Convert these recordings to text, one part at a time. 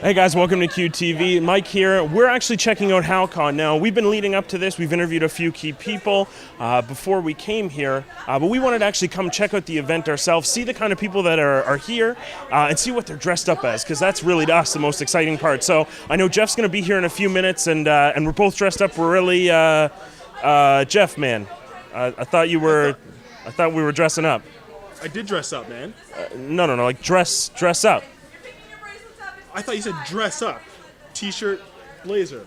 Hey guys, welcome to QTV. Mike here. We're actually checking out Hal-Con. Now, we've been leading up to this. We've interviewed a few key people before we came here, but we wanted to actually come check out the event ourselves, see the kind of people that are here, and see what they're dressed up as, because that's really, to us, the most exciting part. So I know Jeff's going to be here in a few minutes, and we're both dressed up. We're really, Jeff, man, I thought we were dressing up. I did dress up, man. No, like dress up. I thought you said dress up. T-shirt, blazer.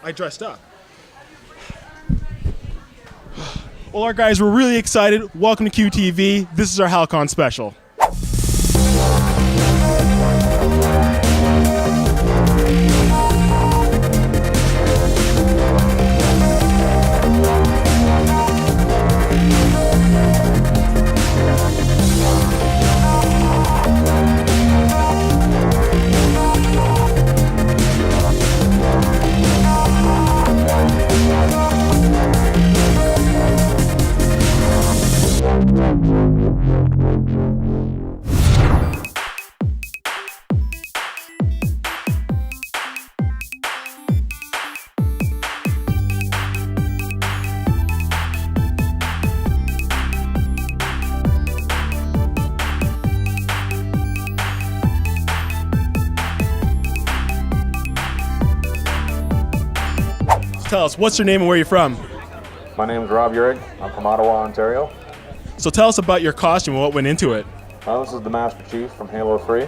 I dressed up. Well, our guys, we're really excited. Welcome to QTV. This is our Hal-Con special. Tell us, what's your name and where you're from? My name's Rob Urig. I'm from Ottawa, Ontario. So tell us about your costume and what went into it. This is the Master Chief from Halo 3.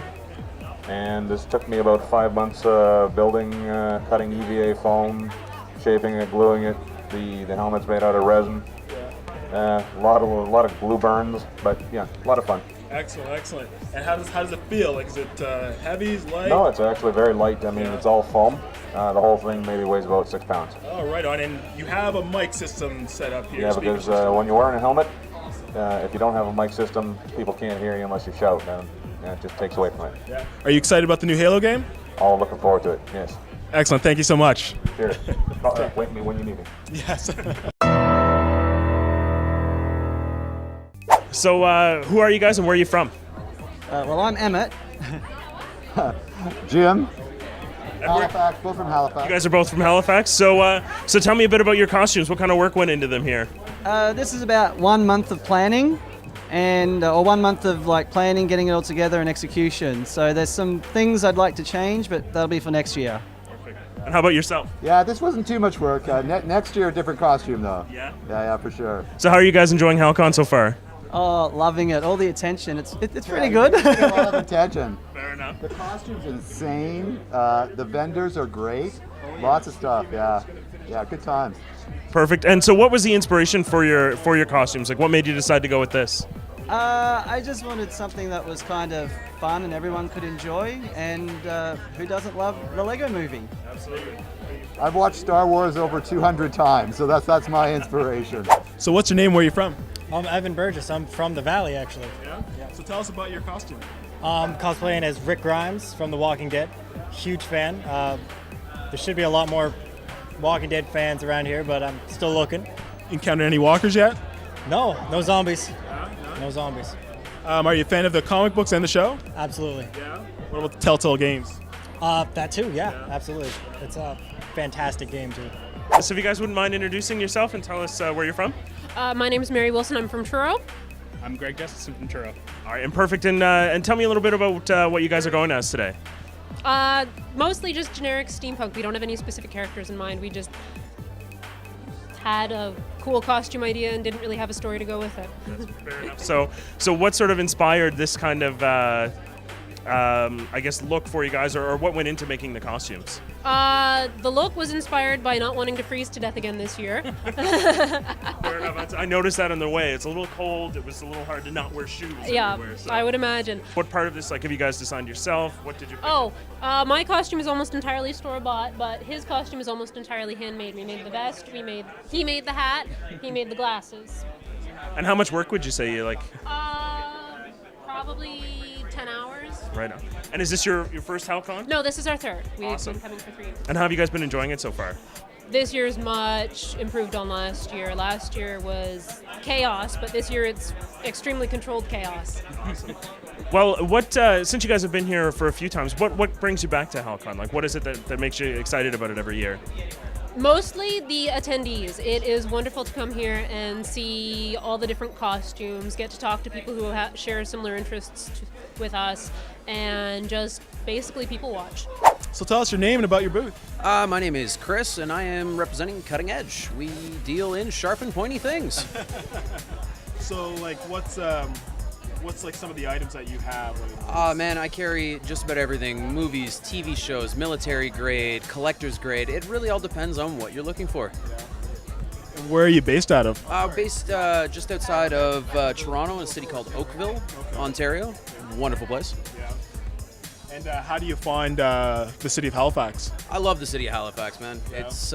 And this took me about 5 months building, cutting EVA foam, shaping it, gluing it. The helmet's made out of resin. A lot of glue burns, but yeah, a lot of fun. Excellent. And how does it feel? Like, is it heavy, is light? No, it's actually very light. I mean, It's all foam. The whole thing maybe weighs about 6 pounds. Oh, right on. And you have a mic system set up here. Yeah, because when you're wearing a helmet, if you don't have a mic system, people can't hear you unless you shout, and it just takes away from it. Yeah. Are you excited about the new Halo game? All looking forward to it, yes. Excellent. Thank you so much. Cheers. Wake me when you need me. Yes. So, who are you guys and where are you from? Well, I'm Emmett. Jim. Halifax, both from Halifax. You guys are both from Halifax. So tell me a bit about your costumes. What kind of work went into them here? This is about 1 month of planning, or 1 month of planning, getting it all together, and execution. So there's some things I'd like to change, but that'll be for next year. Perfect. And how about yourself? Yeah, this wasn't too much work. Next year, a different costume though. Yeah? Yeah, for sure. So how are you guys enjoying Hal-Con so far? Oh, loving it. All the attention. It's pretty good. You get a lot of attention. Fair enough. The costume's insane. The vendors are great. Lots of stuff. Yeah, good times. Perfect. And so what was the inspiration for your costumes? Like, what made you decide to go with this? I just wanted something that was kind of fun and everyone could enjoy, and who doesn't love the Lego movie? Absolutely. I've watched Star Wars over 200 times, so that's my inspiration. So what's your name, where are you from? I'm Evan Burgess. I'm from the Valley, actually. Yeah? So tell us about your costume. Cosplaying as Rick Grimes from The Walking Dead. Huge fan. There should be a lot more Walking Dead fans around here, but I'm still looking. Encountered any walkers yet? No zombies. No zombies. Are you a fan of the comic books and the show? Absolutely. Yeah. What about the Telltale games? That too, yeah, absolutely. It's a fantastic game, too. So if you guys wouldn't mind introducing yourself and tell us where you're from? My name is Mary Wilson. I'm from Truro. I'm Greg Justison from Truro. All right, and perfect. And tell me a little bit about what you guys are going as today. Mostly just generic steampunk. We don't have any specific characters in mind. We just had a cool costume idea and didn't really have a story to go with it. That's fair enough. So what sort of inspired this kind of, I guess, look for you guys, or what went into making the costumes? The look was inspired by not wanting to freeze to death again this year. Fair enough. I noticed that on the way. It's a little cold. It was a little hard to not wear shoes. Yeah, everywhere, so. I would imagine. What part of this, have you guys designed yourself? What did you pick? Oh, my costume is almost entirely store-bought, but his costume is almost entirely handmade. We made the vest, he made the hat, he made the glasses. And how much work would you say you like? Probably 10 hours. Right on. And is this your first Hal-Con? No, this is our third. We've Awesome. been coming for 3 years. And how have you guys been enjoying it so far? This year's much improved on last year. Last year was chaos, but this year it's extremely controlled chaos. Awesome. Well, what since you guys have been here for a few times, what brings you back to Hal-Con? Like, what is it that makes you excited about it every year? Mostly the attendees. It is wonderful to come here and see all the different costumes, get to talk to people who share similar interests with us, and just basically people watch. So tell us your name and about your booth. My name is Chris, and I am representing Cutting Edge. We deal in sharp and pointy things. So like, what's like some of the items that you have? Man, I carry just about everything. Movies, TV shows, military grade, collector's grade. It really all depends on what you're looking for. And where are you based out of? Based just outside of Toronto in a city called Oakville, Ontario. Wonderful place. Yeah. And how do you find the city of Halifax? I love the city of Halifax, man. Yeah. It's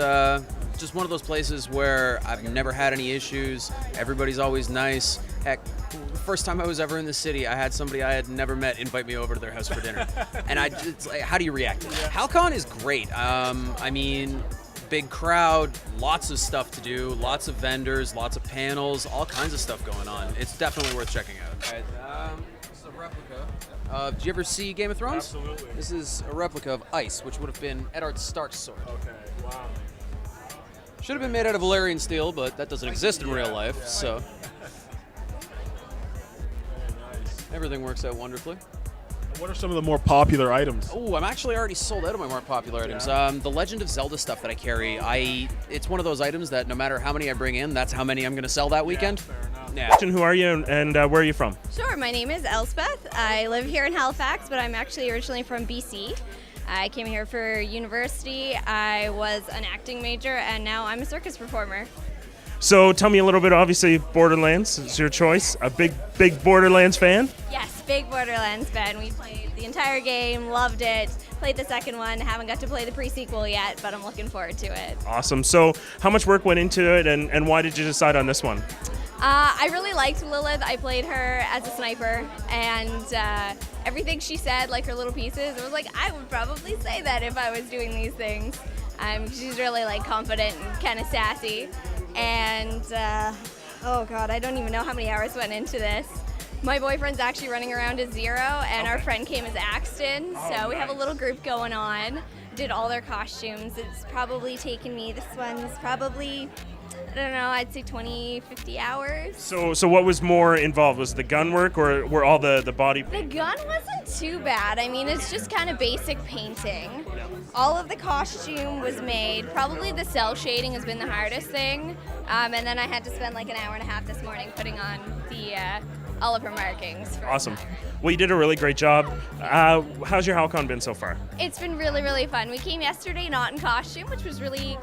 just one of those places where I've never had any issues. Everybody's always nice. Heck, the first time I was ever in the city, I had somebody I had never met invite me over to their house for dinner. And it's like, how do you react to that? Hal-Con is great. I mean, big crowd, lots of stuff to do, lots of vendors, lots of panels, all kinds of stuff going on. It's definitely worth checking out. All right, this is a replica. Did you ever see Game of Thrones? Absolutely. This is a replica of Ice, which would have been Eddard Stark's sword. Okay, wow. Should have been made out of Valyrian steel, but that doesn't exist in real life, so everything works out wonderfully. What are some of the more popular items? Oh, I'm actually already sold out of my more popular items. The Legend of Zelda stuff that I carry, it's one of those items that no matter how many I bring in, that's how many I'm going to sell that weekend. Fair enough. Yeah. Who are you and where are you from? Sure, my name is Elspeth. I live here in Halifax, but I'm actually originally from BC. I came here for university. I was an acting major, and now I'm a circus performer. So tell me a little bit. Obviously, Borderlands is your choice. A big Borderlands fan. Yes, big Borderlands fan. We played the entire game, loved it. Played the second one, haven't got to play the pre-sequel yet, but I'm looking forward to it. Awesome. So how much work went into it, and why did you decide on this one? I really liked Lilith. I played her as a sniper, and everything she said, like her little pieces, it was like, I would probably say that if I was doing these things. She's really like confident and kind of sassy. And oh god, I don't even know how many hours went into this. My boyfriend's actually running around as Zero, and our friend came as Axton, so we have a little group going on. Did all their costumes. It's probably taken me, this one's probably, I don't know, I'd say 20, 50 hours. So what was more involved? Was the gun work or were all the body The paint? gun wasn't too bad. I mean, it's just kind of basic painting. All of the costume was made. Probably the cell shading has been the hardest thing. And then I had to spend like an hour and a half this morning putting on the all of her markings. Awesome. Well, you did a really great job. How's your Hal-Con been so far? It's been really, really fun. We came yesterday not in costume, which was really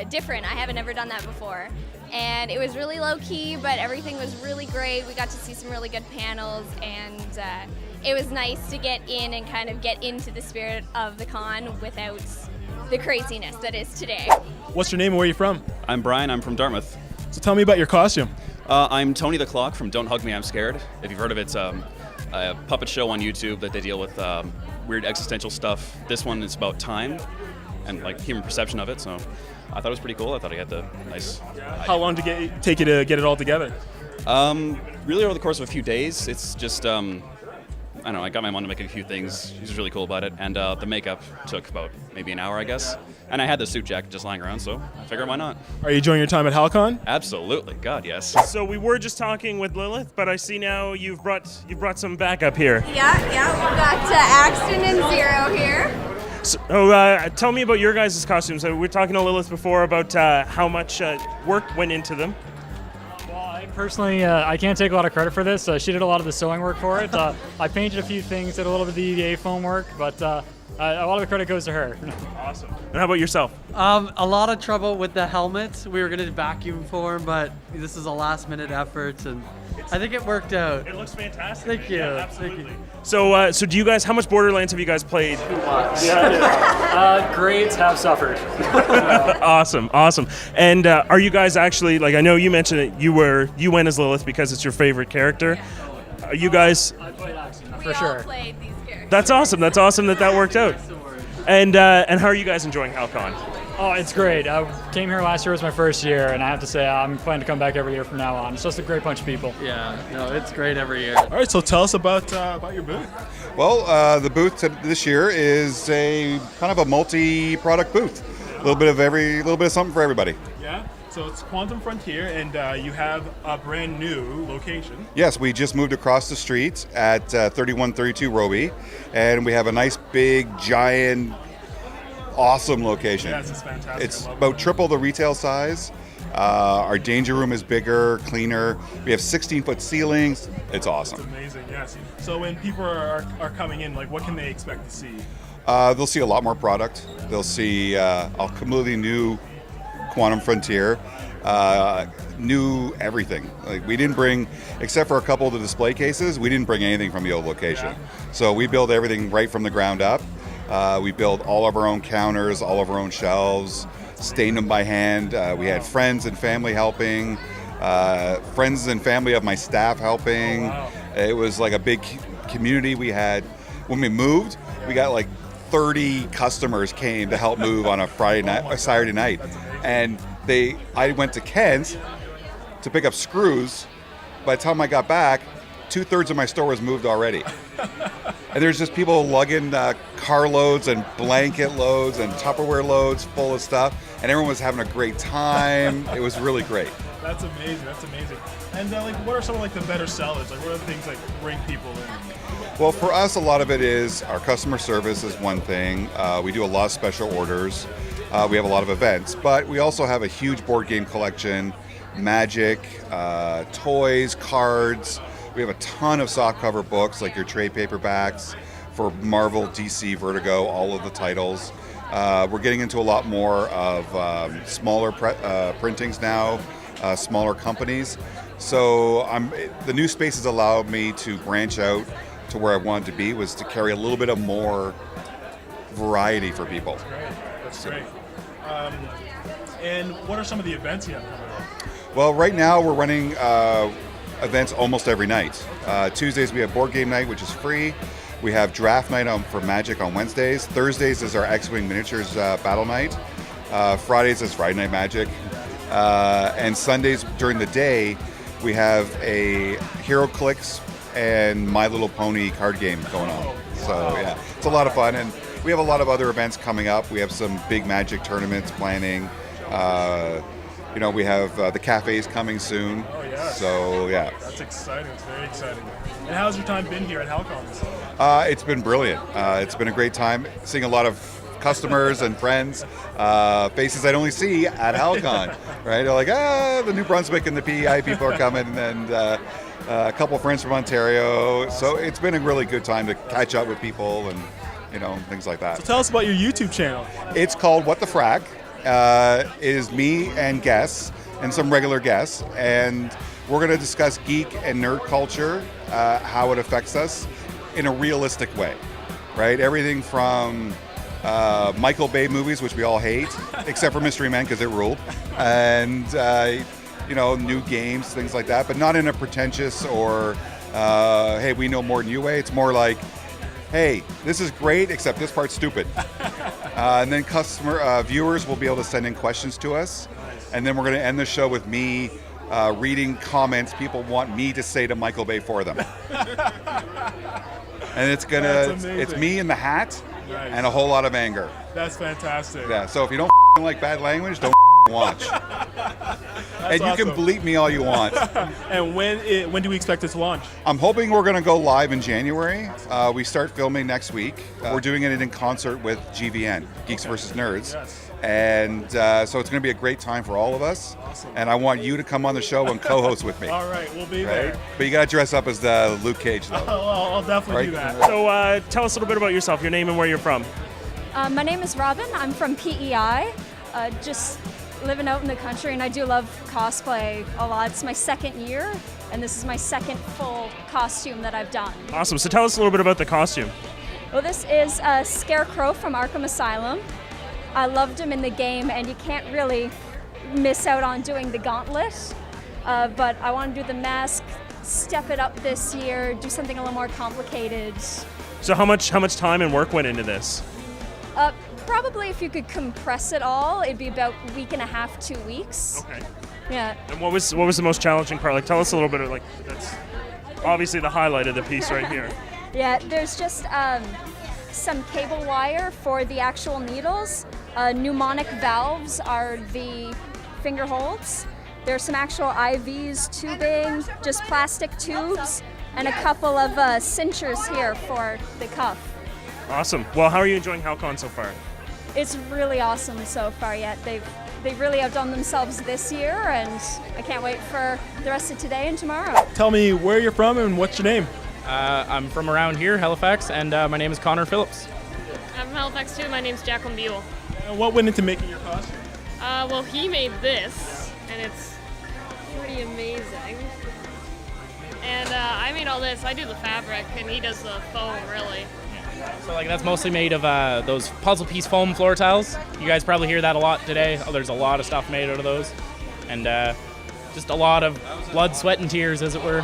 different. I haven't ever done that before. And it was really low-key, but everything was really great. We got to see some really good panels, and it was nice to get in and kind of get into the spirit of the con without the craziness that is today. What's your name and where are you from? I'm Brian, I'm from Dartmouth. So tell me about your costume. I'm Tony the Clock from Don't Hug Me, I'm Scared. If you've heard of it, it's a puppet show on YouTube that they deal with weird existential stuff. This one is about time and like human perception of it, so I thought it was pretty cool. I thought I got the nice... How long did it take you to get it all together? Really over the course of a few days. It's just, I don't know, I got my mom to make a few things. She was really cool about it. And the makeup took about maybe an hour, I guess. And I had the suit jacket just lying around, so I figured why not. Are you enjoying your time at Hal-Con? Absolutely, God, yes. So we were just talking with Lilith, but I see now you've brought some backup here. Yeah, we've got Axton and Zero here. So, tell me about your guys' costumes. We were talking to Lilith before about how much work went into them. Well, I personally, I can't take a lot of credit for this. She did a lot of the sewing work for it. I painted a few things, did a little bit of the EVA foam work, but a lot of the credit goes to her. Awesome. And how about yourself? A lot of trouble with the helmet. We were going to vacuum form, but this is a last-minute effort, and I think it worked out. It looks fantastic. Thank you. Yeah, absolutely. Thank you. So do you guys? How much Borderlands have you guys played? Grades have suffered. Awesome. And are you guys actually like? I know you mentioned it. You went as Lilith because it's your favorite character. Yeah. Are you guys? I played Axton, We for all sure. played these characters. That's awesome. That's awesome that worked out. And how are you guys enjoying Hal-Con? Oh, it's great. I came here last year, was my first year, and I have to say I'm planning to come back every year from now on. It's just a great bunch of people. Yeah, no, it's great every year. All right, so tell us about your booth. Well, the booth this year is a kind of a multi-product booth. A little bit of something for everybody. Yeah. So it's Quantum Frontier, and you have a brand new location. Yes, we just moved across the street at 3132 Roby, and we have a nice, big, giant, awesome location. Yes, it's fantastic. It's about triple the retail size. Our danger room is bigger, cleaner. We have 16-foot ceilings. It's awesome. It's amazing, yes. So when people are coming in, like, what can they expect to see? They'll see a lot more product. They'll see a completely new Quantum Frontier, new everything. Like, we didn't bring, except for a couple of the display cases, we didn't bring anything from the old location. Yeah. So we build everything right from the ground up. We build all of our own counters, all of our own shelves, stained them by hand. We had friends and family helping, friends and family of my staff helping. Oh, wow. It was like a big community we had. When we moved, we got like 30 customers came to help move on a Saturday night. And I went to Kent to pick up screws. By the time I got back, 2/3 of my store was moved already. And there's just people lugging car loads and blanket loads and Tupperware loads full of stuff. And everyone was having a great time. It was really great. That's amazing. That's amazing. And like, what are some of like the better sellers? Like, what are the things that bring people in? Well, for us, a lot of it is our customer service is one thing. We do a lot of special orders. We have a lot of events, but we also have a huge board game collection, Magic, toys, cards. We have a ton of softcover books, like your trade paperbacks for Marvel, DC, Vertigo, all of the titles. We're getting into a lot more of smaller printings now, smaller companies. So the new spaces allowed me to branch out to where I wanted to be, was to carry a little bit of more variety for people. That's great. And what are some of the events you have coming up? Well, right now we're running events almost every night. Tuesdays we have board game night, which is free. We have draft night for Magic on Wednesdays. Thursdays is our X-Wing miniatures battle night. Fridays is Friday Night Magic. And Sundays during the day, we have a Hero Clicks and My Little Pony card game going on. So yeah, it's a lot of fun. And we have a lot of other events coming up. We have some big Magic tournaments planning. We have the cafes coming soon. Oh, yeah. So yeah. That's exciting. It's very exciting. And how's your time been here at Hal-Con? It's been brilliant. It's been a great time seeing a lot of customers and friends, faces I'd only see at Hal-Con, right? They're like, the New Brunswick and the PEI people are coming, and a couple friends from Ontario. So it's been a really good time to catch up with people and things like that. So tell us about your YouTube channel. It's called What the Frack. It is me and guests and some regular guests, and we're going to discuss geek and nerd culture, how it affects us in a realistic way, right? Everything from Michael Bay movies, which we all hate, except for Mystery Men because it ruled, and new games, things like that, but not in a pretentious or hey, we know more than you way. It's more like, hey, this is great, except this part's stupid. And then viewers will be able to send in questions to us, and then we're going to end the show with me reading comments people want me to say to Michael Bay for them. And it's me in the hat. Nice. And a whole lot of anger. That's fantastic. Yeah, so if you don't like bad language, don't watch. And you awesome. can bleep me all you want. And when do we expect it to launch? I'm hoping we're going to go live in January. We start filming next week. We're doing it in concert with GVN, Geeks vs. Nerds. Yes. And so it's going to be a great time for all of us. Awesome. And I want you to come on the show and co-host with me. All right, we'll be there. But you got to dress up as the Luke Cage, though. I'll definitely do that. So tell us a little bit about yourself, your name and where you're from. My name is Robin. I'm from PEI, just living out in the country, and I do love cosplay a lot. It's my second year, and this is my second full costume that I've done. Awesome. So tell us a little bit about the costume. Well, this is a Scarecrow from Arkham Asylum. I loved him in the game, and you can't really miss out on doing the gauntlet, but I want to do the mask, step it up this year, do something a little more complicated. So how much time and work went into this? Probably if you could compress it all, it'd be about a week and a half, 2 weeks. Okay. Yeah. And what was the most challenging part? Like, tell us a little bit of, like, that's obviously the highlight of the piece right here. Yeah, there's just some cable wire for the actual needles. Pneumonic valves are the finger holds. There's some actual IVs, tubing, just plastic tubes, and a couple of cinchers here for the cuff. Awesome. Well, how are you enjoying Hal-Con so far? It's really awesome so far yet. They've really outdone themselves this year, and I can't wait for the rest of today and tomorrow. Tell me where you're from and what's your name? I'm from around here, Halifax, and my name is Connor Phillips. I'm from Halifax too. My name's Jacqueline Buell. What went into making your costume? Well, he made this, and it's pretty amazing. And I made all this. I do the fabric, and he does the foam, really. So like that's mostly made of those puzzle piece foam floor tiles. You guys probably hear that a lot today. Oh, there's a lot of stuff made out of those, and just a lot of blood, sweat, and tears, as it were.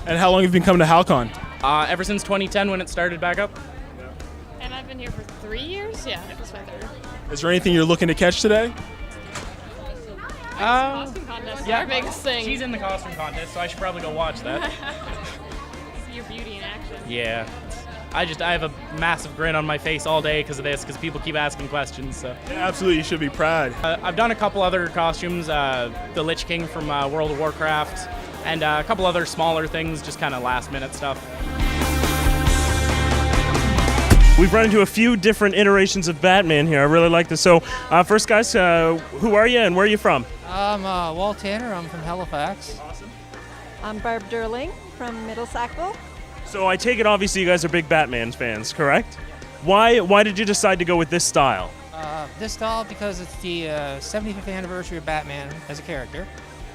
And how long have you been coming to Hal-Con? Ever since 2010 when it started back up. And I've been here for 3 years. Yeah, that's my third. Is there anything you're looking to catch today? Costume contest is Yeah, our biggest thing. She's in the costume contest, so I should probably go watch that. See your beauty in action. Yeah. I have a massive grin on my face all day because of this, because people keep asking questions. So. Yeah, absolutely, you should be proud. I've done a couple other costumes, the Lich King from World of Warcraft, and a couple other smaller things, just kind of last minute stuff. We've run into a few different iterations of Batman here. I really like this. So, first, guys, who are you and where are you from? I'm Walt Tanner. I'm from Halifax. Awesome. I'm Barb Derling from Middle Sackville. So I take it obviously you guys are big Batman fans, correct? Why did you decide to go with this style? This style because it's the 75th anniversary of Batman as a character.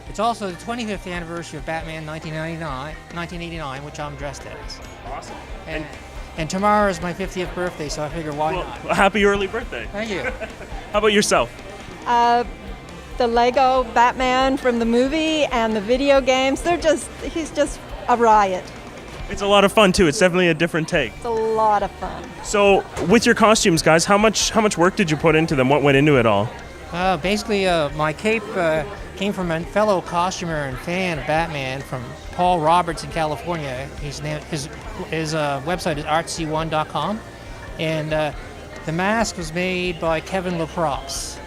It's also the 25th anniversary of Batman 1989, which I'm dressed as. Awesome. And tomorrow is my 50th birthday, so I figured why not? Happy early birthday. Thank you. How about yourself? The Lego Batman from the movie and the video games, he's just a riot. It's a lot of fun too. It's definitely a different take. It's a lot of fun. So, with your costumes, guys, how much work did you put into them? What went into it all? Basically, my cape came from a fellow costumer and fan of Batman from Paul Roberts in California. His website is artsy1.com, and the mask was made by Kevin LaProps,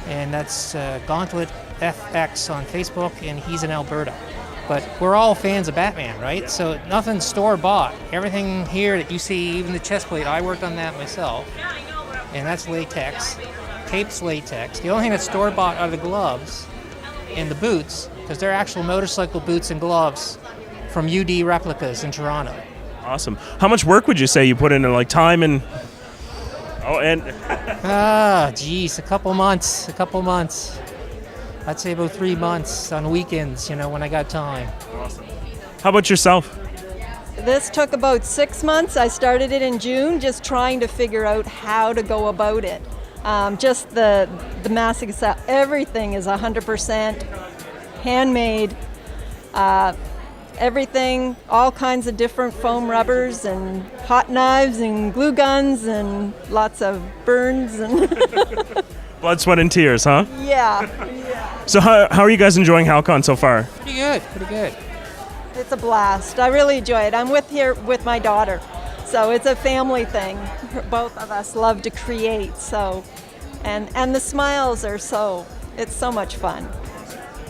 and that's Gauntlet FX on Facebook, and he's in Alberta. But we're all fans of Batman, right? So nothing's store-bought. Everything here that you see, even the chest plate, I worked on that myself. And that's latex. Cape's latex. The only thing that's store-bought are the gloves and the boots, because they're actual motorcycle boots and gloves from UD Replicas in Toronto. Awesome. How much work would you say you put into, like, time and... Oh, and... Geez, a couple months. I'd say about 3 months on weekends, when I got time. Awesome. How about yourself? This took about 6 months. I started it in June, just trying to figure out how to go about it. Just the mask itself, everything is 100% handmade. Everything, all kinds of different foam rubbers and hot knives and glue guns and lots of burns and Blood, sweat, and tears, huh? yeah. So how are you guys enjoying Hal-Con so far? Pretty good. It's a blast. I really enjoy it. I'm here with my daughter, so it's a family thing. Both of us love to create, so and the smiles are it's so much fun.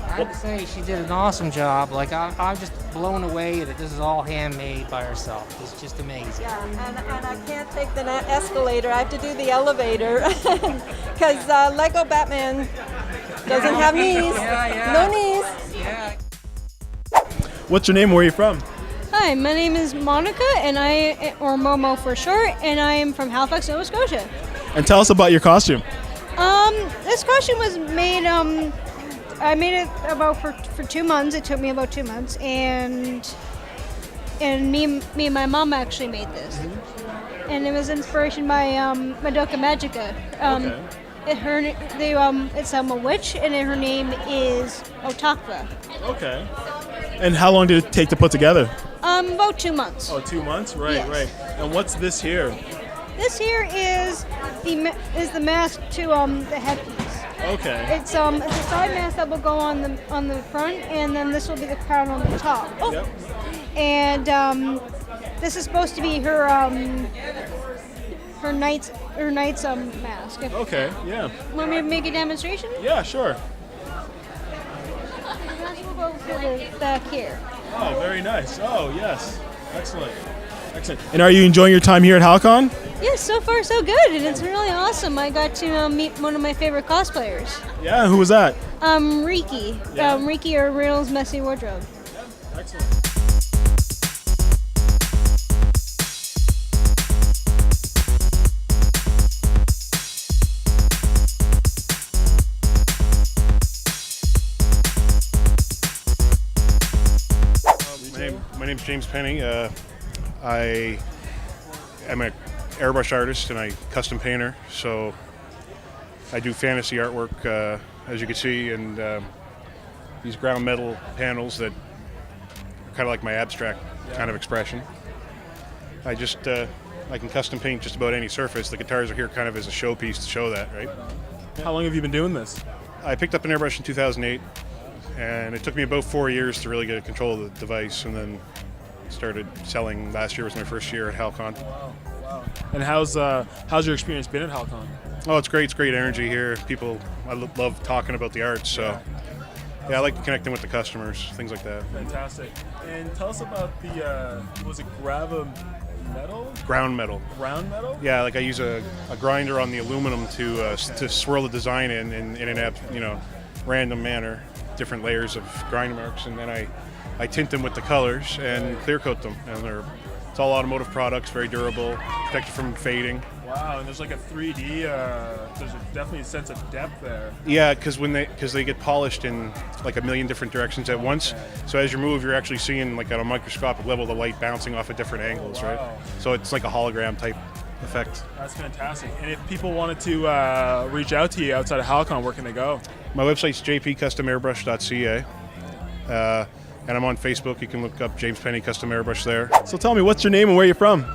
I'd say she did an awesome job. Like I'm just blown away that this is all handmade by herself. It's just amazing. Yeah, and I can't take the escalator. I have to do the elevator because Lego Batman doesn't have knees. No knees. Yeah. What's your name? Where are you from? Hi, my name is Monica, or Momo for short, and I am from Halifax, Nova Scotia. And tell us about your costume. This costume was made. I made it for 2 months. It took me about 2 months, and me and my mom actually made this, and it was inspiration by Madoka Magica. It's a witch, and her name is Otakva. Okay. And how long did it take to put together? About 2 months. Oh, 2 months? Right, Yes. right. And what's this here? This here is the mask to the headpiece. Okay. It's a side mask that will go on the front, and then this will be the crown on the top. Oh. Yep. And this is supposed to be her knight's mask. Okay. Yeah. Want me to make a demonstration? Yeah. Sure. We'll go for the back here. Oh, very nice. Oh, yes. Excellent. Excellent. And are you enjoying your time here at Hal-Con? Yes, so far so good, and it's really awesome. I got to meet one of my favorite cosplayers. Yeah. Who was that? Riki. Yeah. Riki or Riddle's Messy Wardrobe. Excellent. My name's James Penny. I am an airbrush artist and I custom painter, so I do fantasy artwork, as you can see, and these ground metal panels that are kind of like my abstract kind of expression. I can custom paint just about any surface. The guitars are here kind of as a showpiece to show that, right? How long have you been doing this? I picked up an airbrush in 2008, and it took me about 4 years to really get control of the device, and then started selling. Last year was my first year at Hal-Con. Wow. And how's your experience been at Hal-Con? Oh, it's great. It's great energy here. People, I love talking about the art, so yeah, I like connecting with the customers, things like that. Fantastic. And tell us about the, was it metal? Ground metal. Ground metal? Yeah, like I use a grinder on the aluminum to swirl the design in an random manner, different layers of grind marks, and then I tint them with the colors and clear coat them. And it's all automotive products, very durable, protected from fading. Wow, and there's like a 3D, there's definitely a sense of depth there. Yeah, because they get polished in like a million different directions at once. So as you move, you're actually seeing like at a microscopic level the light bouncing off at different angles, right? So it's like a hologram type effect. That's fantastic. And if people wanted to reach out to you outside of Hal-Con, where can they go? My website's jpcustomairbrush.ca. And I'm on Facebook. You can look up James Penny Custom Airbrush there. So tell me, what's your name and where you're from?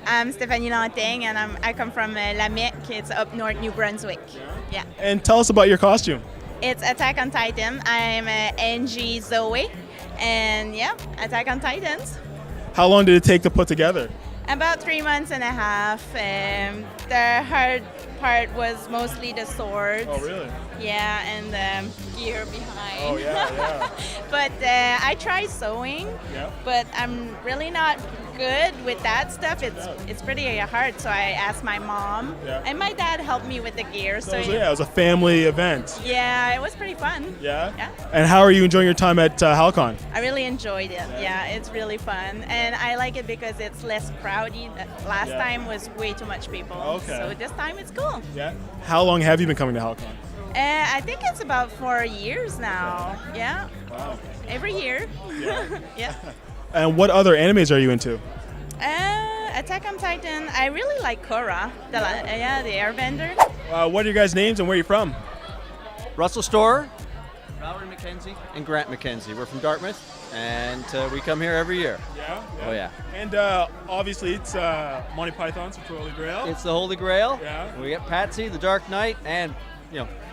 I'm Stephanie Lanting, and I come from Lamec. It's up north, New Brunswick. Yeah. And tell us about your costume. It's Attack on Titan. I'm NG Zoe, and yeah, Attack on Titans. How long did it take to put together? About 3 months and a half. The hard part was mostly the swords. Oh, really? Yeah, and the gear behind. Oh, yeah. But I try sewing, but I'm really not good with that stuff. It's pretty hard, so I asked my mom, and my dad helped me with the gear. So it was a family event. Yeah, it was pretty fun. Yeah? Yeah. And how are you enjoying your time at Hal-Con? I really enjoyed it. Yeah, it's really fun, and I like it because it's less crowded. Last time was way too much people. Okay. So this time it's cool. Yeah. How long have you been coming to Hal-Con? I think it's about 4 years now. Yeah. Wow. Every year. Yeah. And what other animes are you into? Attack on Titan. I really like Korra, the airbender. What are your guys' names and where are you from? Russell Storer, Valerie McKenzie, and Grant McKenzie. We're from Dartmouth, and we come here every year. Yeah? Oh, yeah. And obviously it's Monty Python's Holy Grail. It's the Holy Grail. Yeah. We got Patsy, the Dark Knight, and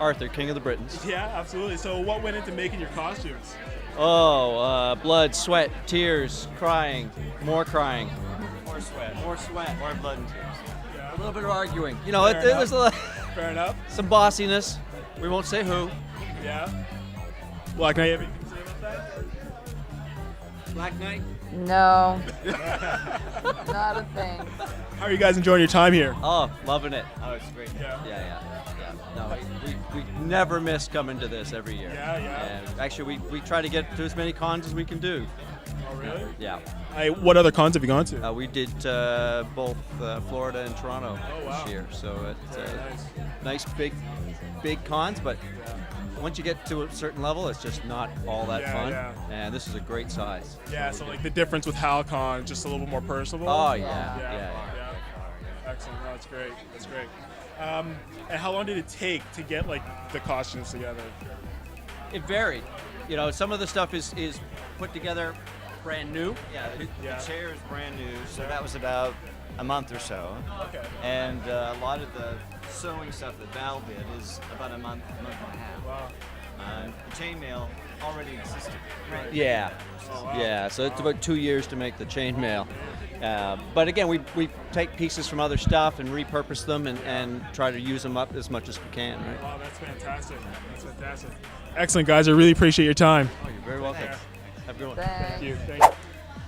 Arthur, King of the Britons. Yeah, absolutely. So what went into making your costumes? Oh, blood, sweat, tears, crying, more crying. More sweat. More sweat. More blood and tears. Yeah. A little bit of arguing. Fair enough. Fair enough. Some bossiness. We won't say who. Yeah. Black Knight, have anything to say about that? Black Knight? No. Not a thing. How are you guys enjoying your time here? Oh, loving it. Oh, it's great. Yeah. No, we never miss coming to this every year. Yeah. Actually, we try to get to as many cons as we can do. Oh, really? Yeah. What other cons have you gone to? We did both Florida and Toronto this year. So it's nice big cons, but once you get to a certain level, it's just not all that fun. Yeah. And this is a great size. Yeah, so like the difference with Hal-Con, just a little bit more personable. Oh, yeah. Excellent. No, that's great. That's great. And how long did it take to get like the costumes together? It varied. Some of the stuff is put together brand new. The chair is brand new, so that was about a month or so. Okay. And a lot of the sewing stuff that Val did is about a month and a half. Wow. The chainmail already existed. Right. Yeah. Oh, wow. Yeah, so it's about 2 years to make the chainmail. But again, we take pieces from other stuff and repurpose them and try to use them up as much as we can, right? Wow, that's fantastic. That's fantastic. Excellent, guys. I really appreciate your time. Oh, you're very welcome. Thanks. Have a good one. Thank you. Thank you.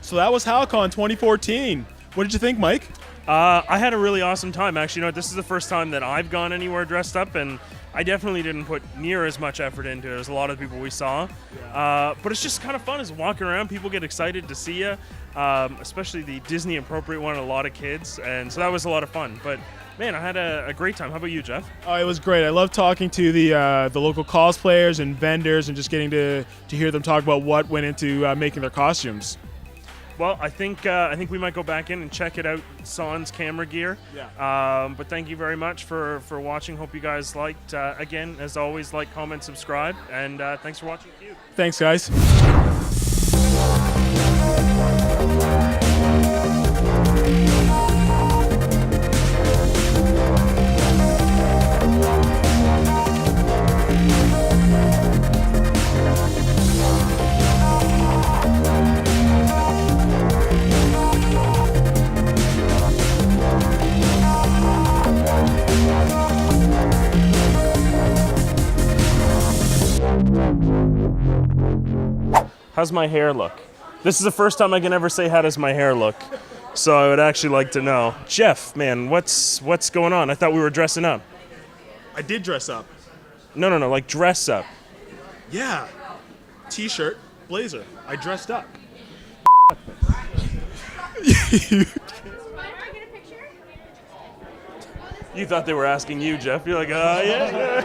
So that was Hal-Con 2014. What did you think, Mike? I had a really awesome time. Actually, you know, this is the first time that I've gone anywhere dressed up, and I definitely didn't put near as much effort into it as a lot of people we saw. But it's just kind of fun as walking around. People get excited to see you, especially the Disney appropriate one, a lot of kids. And so that was a lot of fun. But man, I had a great time. How about you, Jeff? Oh, it was great. I love talking to the local cosplayers and vendors and just getting to hear them talk about what went into making their costumes. Well, I think we might go back in and check it out, Sans camera gear. Yeah. But thank you very much for watching. Hope you guys liked. Again, as always, like, comment, subscribe, and thanks for watching. Thanks, guys. How's my hair look? This is the first time I can ever say how does my hair look. So I would actually like to know. Jeff, man, what's going on? I thought we were dressing up. I did dress up. No, like dress up. Yeah. T-shirt, blazer. I dressed up. You thought they were asking you, Jeff. You're like, yeah.